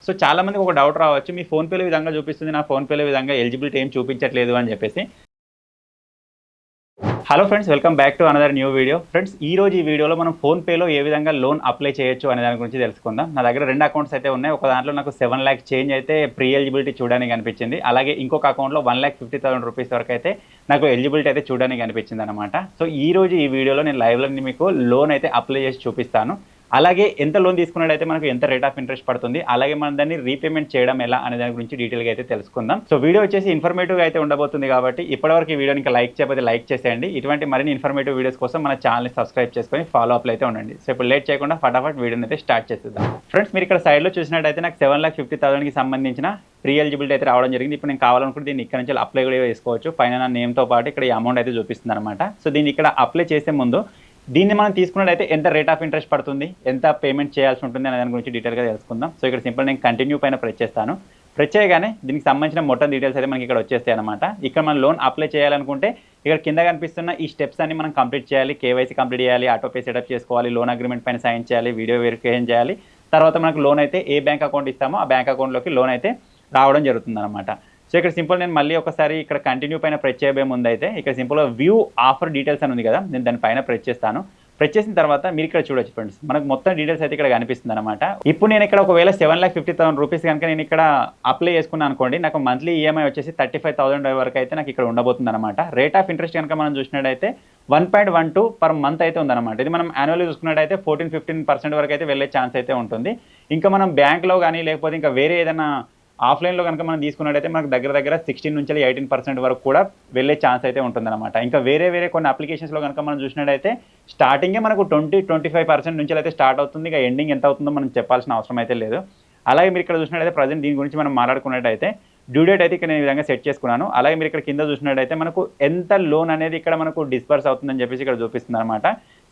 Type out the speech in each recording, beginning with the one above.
So చాలా మందికి ఒక డౌట్ రావచ్చు, మీ ఫోన్‌పేలో ఈ విధంగా చూపిస్తుంది, నా ఫోన్‌పేలో ఈ విధంగా ఎలిజిబిలిటీ ఏం చూపించట్లేదు అని చెప్పేసి. Hello friends, welcome back to another new video. Friends, ఈ రోజు ఈ వీడియోలో మనం ఫోన్‌పేలో ఏ విధంగా లోన్ అప్లై చేయొచ్చు అనే దాని గురించి తెలుసుకుందాం. నా దగ్గర 2 అకౌంట్స్ అయితే ఉన్నాయి. ఒక దాంట్లో నాకు 7 లాక్ చేంజ్ అయితే ప్రీ ఎలిజిబిలిటీ చూడడానికి కనిపించింది. అలాగే ఇంకొక అకౌంట్‌లో 1,50,000 రూపీస్ వరకు అయితే నాకు ఎలిజిబిలిటీ అయితే చూడడానికి కనిపించిందనమాట. సో ఈ రోజు ఈ వీడియోలో నేను లైవ్‌లో మీకు లోన్ అయితే అప్లై చేసి చూపిస్తాను. అలాగే ఎంత లోన్ తీసుకున్నట్టయితే మనకు ఎంత రేట్ ఆఫ్ ఇంట్రెస్ట్ పడుతుంది, అలాగే మనం దాన్ని రీపేమెంట్ చేయడం ఎలా అనే దాని గురించి డీటెయిల్గా అయితే తెలుసుకుందాం. సో వీడియో వచ్చేసి ఇన్ఫర్మేటివ్గా అయితే ఉండబోతుంది కాబట్టి ఇప్పటివరకు ఈ వీడియోని ఇంకా లైక్ చేయకపోతే లైక్ చేసేయండి. ఇటువంటి మరిన్ని ఇన్ఫర్మేటివ్ వీడియోస్ కోసం మన ఛానల్ని సబ్స్క్రైబ్ చేసుకొని ఫాలో అప్లో అయితే ఉండండి. సో ఇప్పుడు లేట్ చేయకుండా ఫటాఫట్ వీడియోని అయితే స్టార్ట్ చేసేద్దాం. ఫ్రెండ్స్, మీరు ఇక్కడ సైడ్లో చూసినట్టయితే నాకు 7,50,000కి సంబంధించిన ప్రీ ఎలిజిబిలిటీ అయితే రావడం జరిగింది. ఇప్పుడు నేను కావాలనుకుంటే దీన్ని ఇక్కడ నుంచి అప్లై కూడా చేసుకోవచ్చు. పైన నా నేమ్తో పాటు ఇక్కడ ఈ అమౌంట్ అయితే చూపిస్తుంది అనమాట. సో దీన్ని ఇక్కడ అప్లై చేసే ముందు దీన్ని మనం తీసుకున్నట్టయితే ఎంత రేట్ ఆఫ్ ఇంట్రెస్ట్ పడుతుంది, ఎంత పేమెంట్ చేయాల్సి ఉంటుంది అనే దాని గురించి డీటెయిల్గా తెలుసుకుందాం. సో ఇక్కడ సింపుల్ నేను కంటిన్యూ పైన ప్రెస్ చేస్తాను. ప్రెస్ చేయగానే దీనికి సంబంధించిన మొత్తం డీటెయిల్స్ అయితే మనకి ఇక్కడ వచ్చేస్తాయి అనమాట. ఇక్కడ మనం లోన్ అప్లై చేయాలనుకుంటే ఇక్కడ కింద కనిపిస్తున్న ఈ స్టెప్స్ అన్ని మనం కంప్లీట్ చేయాలి. కేవైసీ కంప్లీట్ చేయాలి, ఆటోపే సెటప్ చేసుకోవాలి, లోన్ అగ్రిమెంట్ పైన సైన్ చేయాలి, వీడియో వెరిఫికేషన్ చేయాలి. తర్వాత మనకు లోన్ అయితే ఏ బ్యాంక్ అకౌంట్ ఇస్తామో ఆ బ్యాంక్ అకౌంట్లోకి లోన్ అయితే రావడం జరుగుతుంది అనమాట. సో ఇక్కడ సింపుల్ నేను మళ్ళీ ఒకసారి ఇక్కడ కంటిన్యూ పైన ప్రెస్ చేయబోయే ముందు అయితే ఇక్కడ సింపుల్గా వ్యూ ఆఫర్ డీటెయిల్స్ అని ఉంది కదా, నేను దానిపైన ప్రెస్ చేస్తాను. ప్రెస్ చేసిన తర్వాత మీరు ఇక్కడ చూడొచ్చు ఫ్రెండ్స్, మనకు మొత్తం డీటెయిల్స్ అయితే ఇక్కడ కనిపిస్తుంది అనమాట. ఇప్పుడు నేను ఇక్కడ ఒకవేళ 7,50,000 రూపీస్ కనుక నేను ఇక్కడ అప్లై చేసుకున్నాను అనుకోండి, నాకు మంత్లీ ఈఎంఐ వచ్చేసి 35,000 వరకు అయితే నాకు ఇక్కడ ఉండబోతుంది అనమాట. రేట్ ఆఫ్ ఇంట్రెస్ట్ కనుక మనం చూసినట్టయితే 1.12 పర్ మంత్ అయితే ఉందన్నమాట. ఇది మనం యాన్యువల్లీ చూసుకున్నట్టయితే 14-15% వరకు అయితే వెళ్ళే ఛాన్స్ అయితే ఉంటుంది. ఇంకా మనం బ్యాంక్లో కానీ లేకపోతే ఇంకా వేరే ఏదైనా ఆఫ్లైన్లో కనుక మనం తీసుకున్నట్టయితే మనకు దగ్గర 16 నుంచి 18% వరకు కూడా వెళ్ళే ఛాన్స్ అయితే ఉంటుందన్నమాట. ఇంకా వేరే కొన్ని అప్లికేషన్స్లో కనుక మనం చూసినట్టయితే స్టార్టింగే మనకు 20-25% నుంచి అయితే స్టార్ట్ అవుతుంది. ఇక ఎండింగ్ ఎంత అవుతుందో మనం చెప్పాల్సిన అవసరం అయితే లేదు. అలాగే మీరు ఇక్కడ చూసినట్టయితే ప్రజెంట్ దీని గురించి మనం మాట్లాడుకున్నట్టయితే డ్యూ డేట్ అయితే ఇక్కడ నేను ఈ విధంగా సెట్ చేసుకున్నాను. అలాగే మీరు ఇక్కడ కింద చూసినట్టయితే మనకు ఎంత లోన్ అనేది ఇక్కడ మనకు డిస్బర్స్ అవుతుందని చెప్పేసి ఇక్కడ చూపిస్తుంది అనమాట.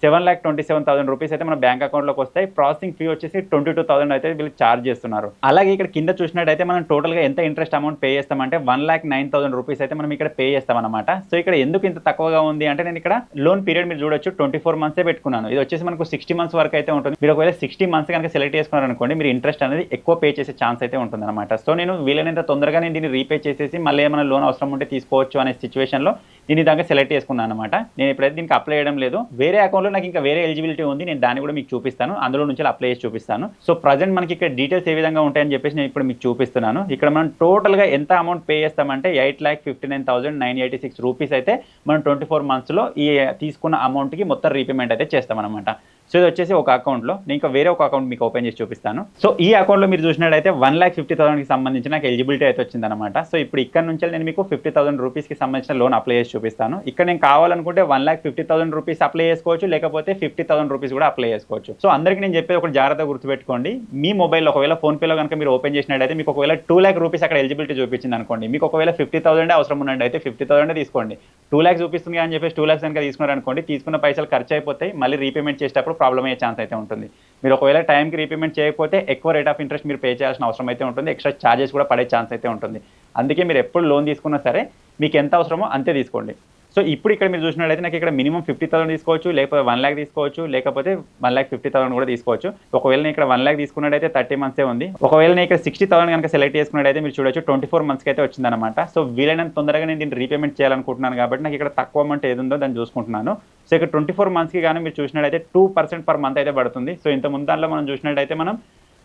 7,27,000 రూపీస్ అయితే మన బ్యాంక్ అకౌంట్లోకి వస్తాయి. ప్రాసెసింగ్ ఫీ వచ్చేసి 22,000 అయితే వీళ్ళు ఛార్జ్ చేస్తున్నారు. అలాగే ఇక్కడ కింద చూసినట్టయితే మనం టోటల్గా ఎంత ఇంట్రెస్ట్ అమౌంట్ పే చేస్తామంటే 1,09,000 రూపీస్ అయితే మనం ఇక్కడ పే చేస్తాం అనమాట. సో ఇక్కడ ఎందుకు ఇంత తక్కువగా ఉంది అంటే నేను ఇక్కడ లోన్ పీరియడ్ మీరు చూడొచ్చు 24 మంత్సే పెట్టుకున్నాను. ఇది వచ్చేసి మనకు 60 మంత్స్ వరకు అయితే ఉంటుంది. మీరు ఒకవేళ 60 మంత్స్ కనుక సెలెక్ట్ చేసుకున్నారు అనుకోండి, మీరు ఇంట్రెస్ట్ అనేది ఎక్కువ పే చేసే ఛాన్స్ అయితే ఉంటుంది అనమాట. సో నేను వీలైనంత తొందరగా నేను దీన్ని రీపే చేసేసి మళ్ళీ ఏమైనా లోన్ అవసరం ఉంటే తీసుకోవచ్చు అనే సిచ్యువేషన్లో దీని దాకా సెలెక్ట్ చేసుకున్నాను అనమాట. నేను ఇప్పుడైతే దీనికి అప్లై చేయడం లేదు. వేరే అకౌంట్లో నాకు ఇంకా వేరే ఎలిజిబిలిటీ ఉంది, నేను దాన్ని కూడా మీకు చూపిస్తాను. అందులో నుంచి అప్లై చేసి చూపిస్తాను. సో ప్రజెంట్ మనకి ఇక్కడ డీటెయిల్స్ ఏ విధంగా ఉంటాయని చెప్పేసి నేను ఇప్పుడు మీకు చూపిస్తున్నాను. ఇక్కడ మనం టోటల్గా ఎంత అమౌంట్ పే చేస్తామంటే 8,59,986 రూపీస్ అయితే మనం 24 మంత్స్లో ఈ తీసుకున్న అమౌంట్కి మొత్తం రీపేమెంట్ అయితే చేస్తామన్నమాట. సో ఇది వచ్చేసి ఒక అకౌంట్లో, నేను ఇంకా వేరే ఒక అకౌంట్ మీకు ఓపెన్ చేసి చూపిస్తాను. సో ఈ అకౌంట్లో మీరు చూసినట్టయితే 1,50,000కి సంబంధించి నాకు ఎలిజిబిలిటీ అయితే వచ్చిందనమాట. సో ఇప్పుడు ఇక్కడ నుంచి నేను మీకు 50,000 రూపీస్కి సంబంధించిన లోన్ అప్లై చేసి చూపిస్తాను. ఇక్కడ నేను కావాలనుకుంటే 1,50,000 రూపీస్ అప్లై చేసుకోవచ్చు, లేకపోతే 50,000 రూపీస్ కూడా అప్లై చేసుకోవచ్చు. సో అందరికీ నేను చెప్పేది ఒక జాగ్రత్త గుర్తుపెట్టుకోండి. మీ మొబైల్లో ఒకవేళ ఫోన్పేలో కనుక మీరు ఓపెన్ చేసినట్టయితే మీకు ఒకవేళ 2 లాక్ రూపీస్ అక్కడ ఎలిజిబిలిటీ చూపించింది అనుకోండి, మీకు ఒకవేళ 50,000 అవసరం ఉన్నట్టయితే 50,000 తీసుకోండి. 2 లాక్స్ చూపిస్తుంది అని చెప్పేసి 2 లాక్స్ కనుక తీసుకున్నారనుకోండి, తీసుకున్న పైసలు ఖర్చు అయిపోతాయి, మళ్ళీ రీపేమెంట్ చేసేటప్పుడు ప్రాబ్లం అయ్యే ఛాన్స్ అయితే ఉంటుంది. మీరు ఒకవేళ టైంకి రీపేమెంట్ చేయకపోతే ఎక్కువ రేట్ ఆఫ్ ఇంట్రెస్ట్ మీరు పే చేయాల్సిన అవసరం అయితే ఉంటుంది, ఎక్స్ట్రా ఛార్జెస్ కూడా పడే ఛాన్స్ అయితే ఉంటుంది. అందుకే మీరు ఎప్పుడు లోన్ తీసుకున్నా సరే మీకు ఎంత అవసరమో అంతే తీసుకోండి. సో ఇప్పుడు ఇక్కడ మీరు చూసినట్లయితే నాకు ఇక్కడ మినిమం 50,000 తీసుకోవచ్చు, లేకపోతే 1 లాక్ తీసుకోవచ్చు, లేకపోతే 1,50,000 కూడా తీసుకోవచ్చు. ఒకవేళ నేను ఇక్కడ 1 లాక్ తీసుకున్నట్టయితే 30 మంత్సే ఉంది. ఒకవేళ నేను ఇక్కడ 60,000 కనుక సెలెక్ట్ చేసుకున్నట్టయితే మీరు చూడొచ్చు 24 మంత్స్కి అయితే వచ్చిందనమాట. సో వీలైనంత తొందరగా నేను దీన్ని రీపేమెంట్ చేయాలనుకుంటున్నాను కాబట్టి నాకు ఇక్కడ తక్కువ అమౌంట్ ఏది ఉందో దాన్ని చూసుకుంటున్నాను. సో ఇక్కడ 24 మంత్స్కి కానీ మీరు చూసినట్టయితే 2% పర్ మంత్ అయితే పడుతుంది. సో ఇంత ముందు దాంట్లో మనం చూసినట్టయితే మనం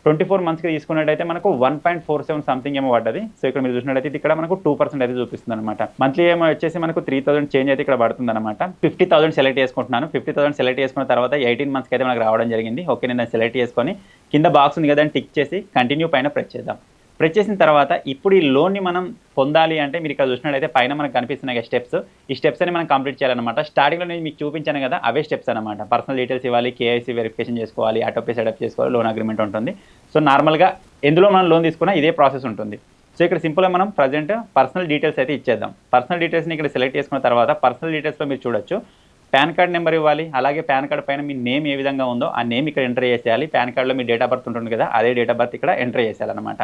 24 మంత్స్కి తీసుకున్నట్టయితే మనకు 1.47 సంథింగ్ ఏమో పడ్డది. సో ఇక్కడ మీరు చూసినట్టయితే ఇక్కడ మనకు 2% అయితే చూపిస్తుంది అనమాట. మంత్లీ ఏమో వచ్చేసి మనకు 3,000 చేంజ్ అయితే ఇక్కడ పడుతుంది అనమాట. 50,000 సెలెక్ట్ చేసుకుంటున్నాను. 50,000 సెలెక్ట్ చేసుకున్న తర్వాత 18 మంత్స్కి అయితే మనకు రావడం జరిగింది. ఓకే, నేను దాన్ని సెలెక్ట్ చేసుకొని కింద బాక్స్ ఉంది కదా అని టిక్ చేసి కంటిన్యూ పైన ప్రెస్ చేద్దాం. ప్రెస్ చేసిన తర్వాత ఇప్పుడు ఈ లోన్ని మనం పొందాలి అంటే మీరు ఇక్కడ చూసినట్టయితే పైన మనకు కనిపిస్తున్నాయి స్టెప్స్. ఈ స్టెప్స్ అని మనం కంప్లీట్ చేయాలన్నమాట. స్టార్టింగ్లో నేను మీకు చూపించాను కదా, అవే స్టెప్స్ అనమాట. పర్సనల్ డీటెయిల్స్ ఇవ్వాలి, కేఐసీ వెరిఫికేషన్ చేసుకోవాలి, ఆటోపే సెటప్ చేసుకోవాలి, లోన్ అగ్రిమెంట్ ఉంటుంది. సో నార్మల్గా ఎందులో మనం లోన్ తీసుకున్నా ఇదే ప్రాసెస్ ఉంటుంది. సో ఇక్కడ సింపుల్గా మనం ప్రజెంట్ పర్సనల్ డీటెయిల్స్ అయితే ఇచ్చేద్దాం. పర్సనల్ డీటెయిల్స్ని ఇక్కడ సెలెక్ట్ చేసుకున్న తర్వాత పర్సనల్ డీటెయిల్స్లో మీరు చూడొచ్చు పాన్ కార్డ్ నెంబర్ ఇవ్వాలి. అలాగే పాన్ కార్డ్ పైన మీ నేమ్ ఏ విధంగా ఉందో ఆ నేమ్ ఇక్కడ ఎంటర్ చేసేయాలి. పాన్ కార్డ్లో మీ డేట్ ఆఫ్ బర్త్ ఉంటుంది కదా, అదే డేట్ ఆఫ్ బర్త్ ఇక్కడ ఎంటర్ చేసేయాలన్నమాట.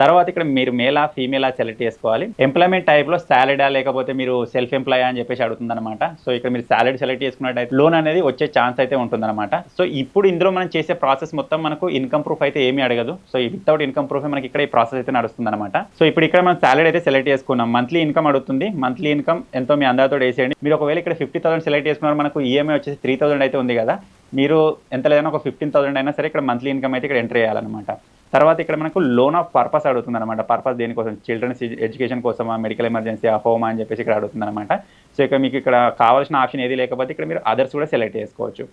తర్వాత ఇక్కడ మీరు మేలా ఫీమేలా సెలెక్ట్ చేసుకోవాలి. ఎంప్లాయ్మెంట్ టైప్లో సాలరీడా లేకపోతే మీరు సెల్ఫ్ ఎంప్లాయ్ అని చెప్పేసి అడుగుతుందన్నమాట. సో ఇక్కడ మీరు సాలరీ సెలెక్ట్ చేసుకున్నట్టయితే లోన్ అనేది వచ్చే ఛాన్స్ అయితే ఉంటుందన్నమాట. సో ఇప్పుడు ఇందులో మనం చేసే ప్రాసెస్ మొత్తం మనకు ఇన్కమ్ ప్రూఫ్ అయితే ఏమీ అడగదు. సో వితౌట్ ఇన్కమ్ ప్రూఫ్ మనకి ఇక్కడ ఈ ప్రాసెస్ అయితే నడుస్తుందన్నమాట. సో ఇప్పుడు ఇక్కడ మనం సాలరీ అయితే సెలెక్ట్ చేసుకున్నాం. మంత్లీ ఇన్కమ్ అడుగుతుంది. మంత్లీ ఇన్కమ్ ఎంతో మీ అందరితో వేసేయండి. మీరు ఒకవేళ ఇక్కడ 50,000 సెలెక్ట్ చేసుకున్నారు, మనకు ఈఎంఐ వచ్చేసి 3,000 అయితే ఉంది కదా, మీరు ఎంత లేదన్నా ఒక 15,000 అయినా సరే ఇక్కడ మంత్లీ ఇన్కమ్ అయితే ఇక్కడ ఎంటర్ చేయాలన్నమాట. తర్వాత ఇక్కడ మనకు లోన్ ఆఫ్ పర్పస్ అడుగుతుంది అనమాట. పర్పస్ దేనికోసం, చిల్డ్రన్స్ ఎడ్యుకేషన్ కోసమా, మెడికల్ ఎమర్జెన్సీ, హోమా అని చెప్పేసి ఇక్కడ అడుగుతుంది అనమాట. సో ఇక్కడ మీకు ఇక్కడ కావాల్సిన ఆప్షన్ ఏది లేకపోతే ఇక్కడ మీరు అదర్స్ కూడా సెలెక్ట్ చేసుకోవచ్చు.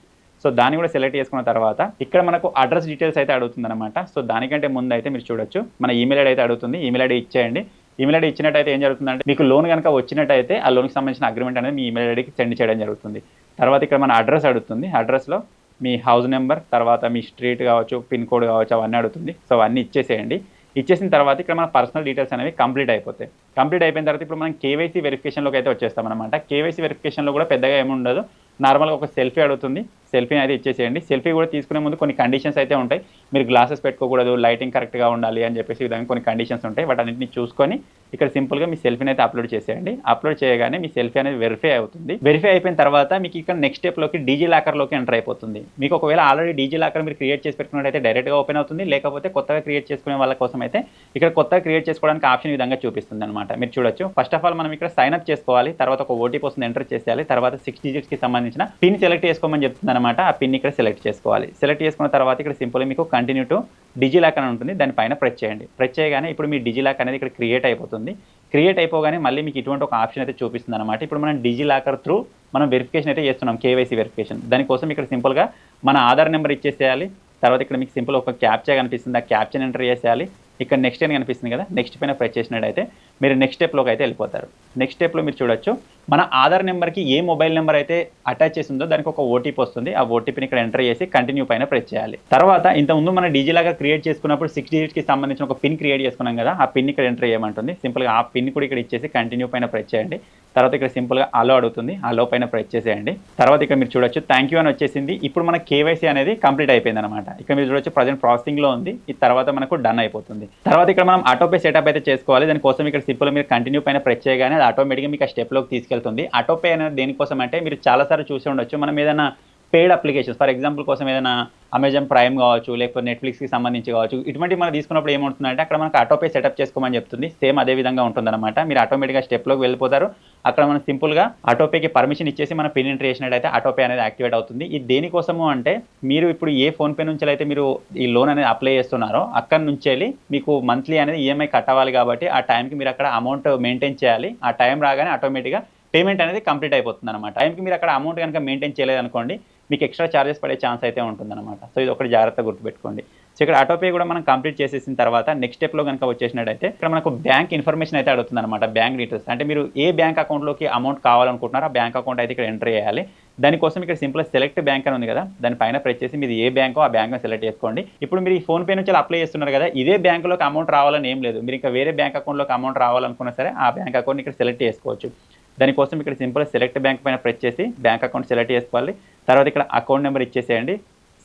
సో దాన్ని కూడా సెలెక్ట్ చేసుకున్న తర్వాత ఇక్కడ మనకు అడ్రస్ డీటెయిల్స్ అయితే అడుగుతుంది అనమాట. సో దానికంటే ముందు అయితే మీరు చూడొచ్చు, మన ఈమెయిల్ ఐడి అయితే అడుగుతుంది. ఈమెయిల్ ఐడి ఇచ్చేయండి. ఈమెయిల్ ఐడి ఇచ్చినట్టయితే ఏం జరుగుతుందంటే మీకు లోన్ కనుక వచ్చినట్టయితే ఆ లోన్కి సంబంధించిన అగ్రిమెంట్ అనేది మీ ఈమెయిల్ ఐడికి సెండ్ చేయడం జరుగుతుంది. తర్వాత ఇక్కడ మన అడ్రస్ అడుగుతుంది. అడ్రస్లో మీ హౌస్ నెంబర్, తర్వాత మీ స్ట్రీట్ కావచ్చు, పిన్ కోడ్ కావచ్చు, అవన్నీ అడుగుతుంది. సో అవన్నీ ఇచ్చేసేయండి. ఇచ్చేసిన తర్వాత ఇక్కడ మన పర్సనల్ డీటెయిల్స్ అనేవి కంప్లీట్ అయిపోతాయి. కంప్లీట్ అయిపోయిన తర్వాత ఇప్పుడు మనం కేవైసీ వెరిఫికేషన్లోకి అయితే వచ్చేస్తాం అనమాట. కేవైసీ వెరిఫికేషన్లో కూడా పెద్దగా ఏమి ఉండదు. నార్మల్గా ఒక సెల్ఫీ అడుగుతుంది. సెల్ఫీని అయితే ఇచ్చేసేయండి. సెల్ఫీ కూడా తీసుకునే ముందు కొన్ని కండిషన్స్ అయితే ఉంటాయి. మీరు గ్లాసెస్ పెట్టుకోకూడదు, లైటింగ్ కరెక్ట్గా ఉండాలి అని చెప్పేసి విధంగా కొన్ని కండిషన్స్ ఉంటాయి. వాటన్నింటిని చూసుకొని ఇక్కడ సింపుల్గా మీ సెల్ఫీని అయితే అప్లోడ్ చేసేయండి. అప్లోడ్ చేయగానే మీ సెల్ఫీ అనేది వెరిఫై అవుతుంది. వెరిఫై అయిపోయిన తర్వాత మీకు ఇక్కడ నెక్స్ట్ స్టెప్లోకి డీజీ లాకర్లోకి ఎంటర్ అయిపోతుంది. మీకు ఒకవేళ ఆల్రెడీ డీజీ లాకర్ మీరు క్రియేట్ చేసి పెట్టుకున్నట్టయితే డైరెక్ట్గా ఓపెన్ అవుతుంది. లేకపోతే కొత్తగా క్రియేట్ చేసుకునే వాళ్ళ కోసం అయితే ఇక్కడ కొత్తగా క్రియేట్ చేసుకోవడానికి ఆప్షన్ విధంగా చూపిస్తుంది అనమాట. మీరు చూడొచ్చు. ఫస్ట్ ఆఫ్ ఆల్ మనం ఇక్కడ సైన్ అప్ చేసుకోవాలి. తర్వాత ఒక ఓటీపీ వస్తుంది, ఎంటర్ చేసేయాలి. తర్వాత 6 digitsకి సంబంధించిన పిన్ సెలెక్ట్ చేసుకోమని చెప్తుంది అనమాట. ఆ పిన్ ఇక్కడ సెలెక్ట్ చేసుకోవాలి. సెలెక్ట్ చేసుకున్న తర్వాత ఇక్కడ సింపుల్ మీకు కంటిన్యూ టు డిజి లాక్ అని ఉంటుంది. దానిపైన ప్రెస్ చేయండి. ప్రెస్ చేయగానే ఇప్పుడు మీ డిజి లాక్ అనేది ఇక్కడ క్రియేట్ అయిపోతుంది. క్రియేట్ అయిపోగానే మళ్ళీ మీకు ఇటువంటి ఒక ఆప్షన్ అయితే చూపిస్తుంది అనమాట. ఇప్పుడు మనం డిజి లాకర్ త్రూ మనం వెరిఫికేషన్ అయితే చేస్తున్నాం, కేవైసీ వెరిఫికేషన్. దానికోసం ఇక్కడ సింపుల్గా మన ఆధార్ నెంబర్ ఇచ్చేసేయాలి. తర్వాత ఇక్కడ మీకు సింపుల్ ఒక క్యాప్చా కనిపిస్తుంది. ఆ క్యాప్చాని ఎంటర్ చేసేయాలి. ఇక్కడ నెక్స్ట్ అని కనిపిస్తుంది కదా, నెక్స్ట్ పైన ప్రెస్ చేసినట్టయితే మీరు నెక్స్ట్ స్టెప్లోకి అయితే వెళ్ళిపోతారు. నెక్స్ట్ స్టెప్లో మీరు చూడొచ్చు, మన ఆధార్ నెంబర్కి ఏ మొబైల్ నెంబర్ అయితే అటాచ్ చేసిందో దానికి ఒక ఓటీపీ వస్తుంది. ఆ ఓటీపీని ఇక్కడ ఎంటర్ చేసి కంటిన్యూ పైన ప్రెస్ చేయాలి. తర్వాత ఇంతకుముందు మన డీజీ లాగా క్రియేట్ చేసుకున్నప్పుడు 6 digitsకి సంబంధించిన ఒక పిన్ క్రియేట్ చేసుకున్నాం కదా, ఆ పిన్ ఇక్కడ ఎంటర్ చేయమంటుంది. సింపుల్గా ఆ పిన్ కూడా ఇక్కడ ఇచ్చేసి కంటిన్యూ పైన ప్రెస్ చేయండి. తర్వాత ఇక్కడ సింపుల్గా అలో అడుగుతుంది. అలో పైన ప్రెస్ చేసేయండి. తర్వాత ఇక్కడ మీరు చూడొచ్చు థ్యాంక్ యూ అని వచ్చేసింది. ఇప్పుడు మన కేవైసీ అనేది కంప్లీట్ అయిపోయింది అనమాట. ఇక్కడ మీరు చూడొచ్చు ప్రజెంట్ ప్రాసెసింగ్లో ఉంది. ఈ తర్వాత మనకు డన్ అయిపోతుంది. తర్వాత ఇక్కడ మనం ఆటోపే సెటప్ అయితే చేసుకోవాలి. దానికోసం ఇక్కడ సింపుల్ మీరు కంటిన్యూ పైన ప్రెస్ చేయగానే అది ఆటోమేటిక్గా మీకు ఆ స్టెప్లోకి తీసుకెళ్తుంది. ఆటోపే అనేది దేనికోసం అంటే మీరు చాలాసార్లు చూసి ఉండొచ్చు, మనం ఏదైనా పెయిడ్ అప్లికేషన్స్ ఫర్ ఎగ్జాంపుల్ కోసం ఏదైనా అమెజాన్ ప్రైమ్ కావచ్చు, లేకపోతే నెట్ఫ్లిక్స్కి సంబంధించి కావచ్చు, ఇటువంటివి మనం తీసుకున్నప్పుడు ఏమవుతుందంటే అక్కడ మనకు ఆటోపే సెటప్ చేసుకోమని చెప్తుంది. సేమ్ అదే విధంగా ఉంటుందన్నమాట. మీరు ఆటోమేటిక్గా స్టెప్లోకి వెళ్ళిపోతారు. అక్కడ మనం సింపుల్గా ఆటోపేకి పర్మిషన్ ఇచ్చేసి మనం పిన్ ఎంటర్ చేసినట్టయితే ఆటోపే అనేది యాక్టివేట్ అవుతుంది. ఇది దేనికోసము అంటే మీరు ఇప్పుడు ఏ ఫోన్పే నుంచి అయితే మీరు ఈ లోన్ అనేది అప్లై చేస్తున్నారో అక్కడ నుంచి వెళ్ళి మీకు మంత్లీ అనేది ఈఎంఐ కట్టవాలి. కాబట్టి ఆ టైంకి మీరు అక్కడ అమౌంట్ మెయింటైన్ చేయాలి. ఆ టైం రాగానే ఆటోమేటిక్గా పేమెంట్ అనేది కంప్లీట్ అయిపోతుంది అనమాట. టైంకి మీరు అక్కడ అమౌంట్ కనుక మెయింటైన్ చేయలేదనుకోండి, మీకు ఎక్స్ట్రా ఛార్జెస్ పడే ఛాన్స్ అయితే ఉంటుందన్నమాట. సో ఇది ఒకటి జాగ్రత్తగా గుర్తుపెట్టుకోండి. సో ఇక్కడ ఆటోపే కూడా మనం కంప్లీట్ చేసేసిన తర్వాత నెక్స్ట్ స్టెప్లో కనుక వచ్చేసినట్టయితే ఇక్కడ మనకు బ్యాంక్ ఇన్ఫర్మేషన్ అయితే అడుగుతుంది అనమాట. బ్యాంక్ డీటెయిల్స్ అంటే మీరు ఏ బ్యాంక్ అకౌంట్లోకి అమౌంట్ కావాలనుకుంటున్నారో ఆ బ్యాంక్ అకౌంట్ అయితే ఇక్కడ ఎంటర్ చేయాలి. దానికోసం ఇక్కడ సింపుల్ సెలెక్ట్ బ్యాంక్ అని ఉంది కదా, దానిపైన ప్రెస్ చేసి మీరు ఏ బ్యాంకో ఆ బ్యాంక్ని సెలెక్ట్ చేసుకోండి. ఇప్పుడు మీరు ఈ ఫోన్పే నుంచి అప్లై చేస్తున్నారు కదా, ఇదే బ్యాంకులోకి అమౌంట్ రావాలని ఏం లేదు. మీరు ఇంకా వేరే బ్యాంక్ అకౌంట్లోకి అమౌంట్ రావాలనుకున్నా సరే ఆ బ్యాంక్ అకౌంట్ ఇక్కడ సెలెక్ట్ చేసుకోవచ్చు. దానికోసం ఇక్కడ సింపుల్ సెలెక్ట్ బ్యాంక్ పైన ప్రెస్ చేసి బ్యాంక్ అకౌంట్ సెలెక్ట్ చేసుకోవాలి. తర్వాత ఇక్కడ అకౌంట్ నెంబర్ ఇచ్చేసేయండి.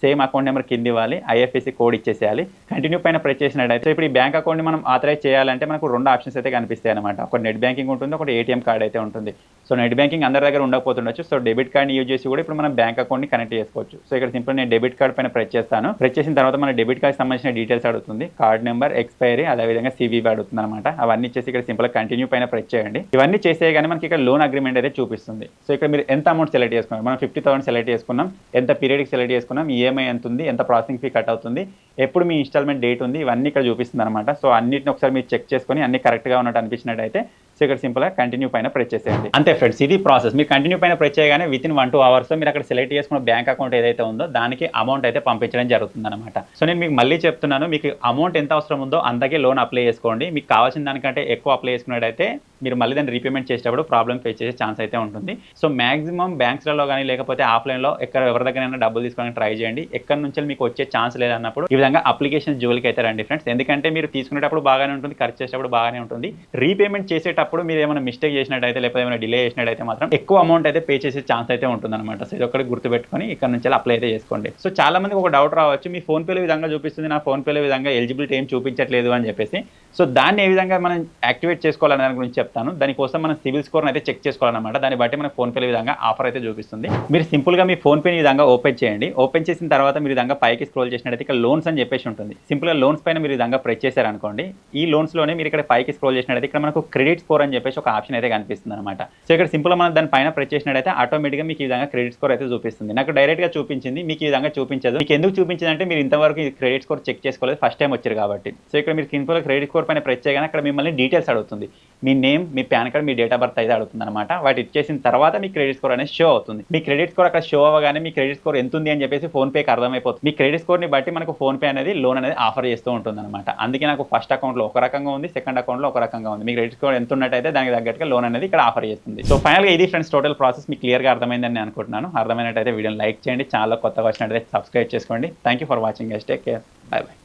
సేమ్ అకౌంట్ నెంబర్ కింద ఇవ్వాలి. ఐఎఫ్ఎస్సి కోడ్ ఇచ్చేసేయాలి. కంటిన్యూ పైన ప్రెస్ చేసినట్టయితే ఇప్పుడు ఈ బ్యాంక్ అకౌంట్ని మనం ఆథరైజ్ చేయాలంటే మనకు 2 ఆప్షన్స్ అయితే కనిపిస్తాయి అనమాట. ఒక నెట్ బ్యాంకింగ్ ఉంటుంది, ఒకటి ఏటీఎం కార్డ్ అయితే ఉంటుంది. సో నెట్ బ్యాంకింగ్ అందరి దగ్గర ఉండకపోతుండొచ్చు. సో డెబిట్ కార్డ్ని యూజ్ చేసి కూడా ఇప్పుడు మనం బ్యాంక్ అకౌంట్ని కనెక్ట్ చేసుకోవచ్చు. సో ఇక్కడ సింపుల్ నేను డెబిట్ కార్డ్ పైన ప్రెస్ చేస్తాను. ప్రెస్ చేసిన తర్వాత మన డెబిట్ కార్డ్ సంబంధించిన డీటెయిల్స్ అడుగుతుంది. కార్డ్ నెంబర్, ఎక్స్పైరీ, అదేవిధంగా సివివి అడుగుతుంది అనమాట. అవన్నీ చేసి ఇక్కడ సింపుల్ కంటిన్యూ పైన ప్రెస్ చేయండి. ఇవన్నీ చేసేయగానే మనకి ఇక్కడ లోన్ అగ్రిమెంట్ అయితే చూపిస్తుంది. సో ఇక్కడ మీరు ఎంత అమౌంట్ సెలెక్ట్ చేసుకున్నారు, మనం 50,000 సెలెక్ట్ చేసుకున్నాం, ఎంత పీరియడ్కి సెలెక్ట్ చేసుకున్నాం, ఈఎంఐ ఎంత ఉంది, ఎంత ప్రాసెసింగ్ ఫీ కట్ అవుతుంది, ఎప్పుడు మీ ఇన్స్టాల్మెంట్ డేట్ ఉంది, ఇవన్నీ ఇక్కడ చూపిస్తుంది అనమాట. సో అన్నిటిని ఒకసారి మీరు చెక్ చేసుకొని అన్ని కరెక్ట్గా ఉన్నట్టు అనిపించినట్టయితే సో ఇక్కడ సింపుల్గా కంటిన్యూ పైన ప్రెస్ చేసేయండి. అంతే ఫ్రెండ్స్, ఇది ప్రాసెస్. మీరు కంటిన్యూ పైన ప్రెస్ చేయగానే వితిన్ 1-2 hours మీరు అక్కడ సెలెక్ట్ చేసుకున్న బ్యాంక్ అకౌంట్ ఏదైతే ఉందో దానికి అమౌంట్ అయితే పంపించడం జరుగుతుంది అనమాట. సో నేను మీకు మళ్ళీ చెప్తున్నాను, మీకు అమౌంట్ ఎంత అవసరం ఉందో అంతకే లోన్ అప్లై చేసుకోండి. మీకు కావాల్సిన దానికంటే ఎక్కువ అప్లై చేసుకున్నట్టయితే మీరు మళ్ళీ దాన్ని రీపేమెంట్ చేసేటప్పుడు ప్రాబ్లమ్ ఫేస్ చేసే ఛాన్స్ అయితే ఉంటుంది. సో మాక్సిమం బ్యాంక్స్లలో కానీ లేకపోతే ఆఫ్లైన్లో ఎవరి దగ్గరైనా డబ్బులు తీసుకోవడానికి ట్రై చేయండి. ఎక్కడి నుంచి మీకు వచ్చే ఛాన్స్ లేదన్నప్పుడు ఈ విధంగా అప్లికేషన్ జోలికి అయితే రండి ఫ్రెండ్స్. ఎందుకంటే మీరు తీసుకునేటప్పుడు బాగానే ఉంటుంది, ఖర్చు చేసేటప్పుడు బాగానే ఉంటుంది. రీపేమెంట్ చేసేటప్పుడు మీరు ఏమైనా మిస్టేక్ చేసినట్టయితే లేకపోతే ఏమైనా డిలే చేసినట్టయితే మాత్రం ఎక్కువ అమౌంట్ అయితే పే చేసే ఛాన్స్ అయితే ఉంటుంది అనమాట. సో ఇది ఒకటి గుర్తుపెట్టుకొని ఇక్కడ నుంచి అప్లై అయితే చేసుకోండి. సో చాలా మందికి ఒక డౌట్ రావచ్చు, మీ ఫోన్పేలో విధంగా చూపిస్తుంది, నా ఫోన్పేలో విధంగా ఎలిజిబిలిటీ ఏం చూపించట్లేదు అని చెప్పేసి. సో దాన్ని ఏ విధంగా మనం యాక్టివేట్ చేసుకోవాలనే దాని గురించి చెప్తాను. దానికోసం మనం సివిల్ స్కోర్ అయితే చెక్ చేసుకోవాలన్నమాట. దాన్ని బట్టి మన ఫోన్పేలో విధంగా ఆఫర్ అయితే చూపిస్తుంది. మీరు సింపుల్గా మీ ఫోన్పేని విధంగా ఓపెన్ చేయండి. ఓపెన్ చేసిన తర్వాత మీరు విధంగా పైకి స్క్రోల్ చేసినట్టయితే ఇక్కడ లోన్స్ అని చెప్పేసి ఉంటుంది. సింపుల్గా లోన్స్ పైన మీరు విధంగా ప్రెస్ చేశారనుకోండి, ఈ లోన్స్లోనే మీరు ఇక్కడ పైకి స్క్రోల్ చేసినట్టయితే ఇక్కడ మనకు క్రెడిట్ స్కోర్ అని చెప్పేసి ఒక ఆప్షన్ అయితే కనిపిస్తుంది అనమాట. సో ఇక్కడ సింపుల్గా మనం దాని పైన ప్రెస్ చేసినట్టయితే ఆటోమేటిక్గా మీకు ఈ విధంగా క్రెడిట్ స్కోర్ అయితే చూపిస్తుంది. నాకు డైరెక్ట్గా చూపించింది, మీకు ఈ విధంగా చూపించదు. మీకు ఎందుకు చూపించింది అంటే మీరు ఇంతవరకు ఈ క్రెడిట్ స్కోర్ చెక్ చేసుకోలేదు, ఫస్ట్ టైం వచ్చారు కాబట్టి. సో ఇక్కడ మీరు సింపుల్గా క్రెడిట్ స్కోర్ పైన ప్రెస్ చేయగానే అక్కడ మిమ్మల్ని డీటెయిల్స్ అడుగుతుంది. మీ నేమ్, మీ పాన్ కార్డ్, మీ డేట్ ఆఫ్ బర్త్ అయితే అడుగుతుంది అనమాట. వాటి ఇచ్చేసిన తర్వాత మీ క్రెడిట్ స్కోర్ అనేది షో అవుతుంది. మీ క్రెడిట్ స్కోర్ అక్కడ షో అవ్వగానే మీ క్రెడిట్ స్కోర్ ఎంత ఉంది అని చెప్పేసి ఫోన్పేకి అర్థమైపోతుంది. మీ క్రెడిట్ స్కోర్ని బట్టి మనకు ఫోన్పే అనేది లోన్ అనేది ఆఫర్ చేస్తూ ఉంటుంది అనమాట. అందుకే నాకు ఫస్ట్ అకౌంట్లో ఒక రకంగా ఉంది, సెకండ్ అకౌంట్లో ఒక రకంగా ఉంది. మీ క్రెడిట్ స్కోర్ ఎంత ఉన్నట్టయితే దానికి తగ్గట్టుగా లోన్ అనేది ఇక్కడ ఆఫర్ చేస్తుంది. సో ఫైనల్గా ఇది ఫ్రెండ్స్ టోటల్ ప్రాసెస్ మీకు క్లియర్గా అర్థమైందని నేను అనుకుంటున్నాను. అర్థమైనట్టయితే వీడియోని లైక్ చేయండి, ఛానల్ కొత్తగా వచ్చినట్టయితే సబ్స్క్రైబ్ చేసుకోండి. Thank you for watching. Take care, by by.